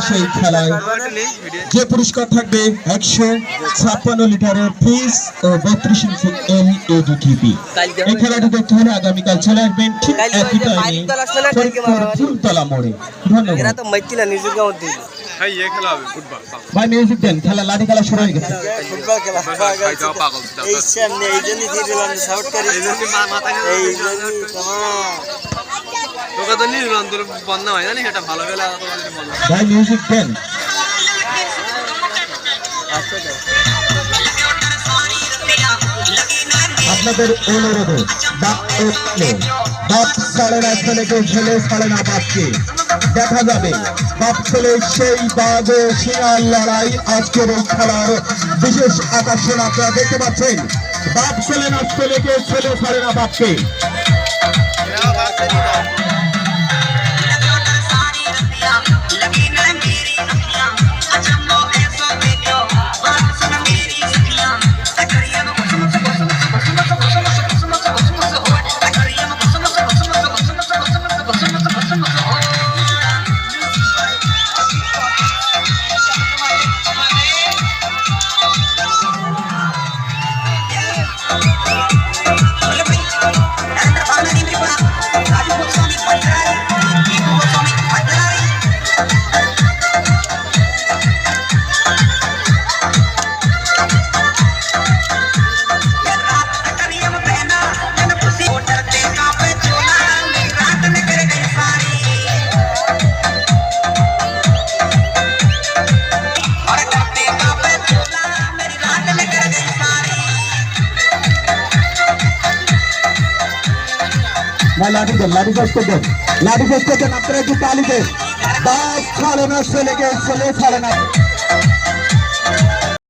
সেই খেলায় যে পুরস্কার থাকবে 156 লিটারের ফ্রিজ ও 32 ইঞ্চি LED টিভি। এই খেলাটি দেখতে হলে আগামীকাল চলে আসবেন ঠিক একই টাইমে ফরিদপুর ফুলতলা মোড়ে। ধন্যবাদ। ভাই মিউজিক দেন, খেলা লাঠি খেলা শুরু হয়ে গেছে। ফুটবল খেলা এই সামনে এই জন্য দিলাম শাউট করে এই জন্য তোকে তো নির্বাণ তোর বন্ধ হয় না এটা ভালো খেলা তোমাদের বন্ধ ভাই মিউজিক দেন। আপনাদের অনুরোধে বাপ ছাড়ে না ছেলেকে, ছেলে ছাড়ে না বাপকে। দেখা যাবে বাপ ছেলে সেই বাঘ ও শিয়াল লড়াই। আজকের এই খেলার বিশেষ আকর্ষণ আপনারা দেখতে পাচ্ছেন। বাপ ছেলে না ছেলেকে, ছেলে ছাড়ে না বাপকে। লাঠি দেন, লাঠি চাষ করবেন, লাঠি চাষ করবেন। আপনারা একটু তালি দেন। বাপ ছাড়ে না ছেলেকে, ছেলে ছাড়ে না।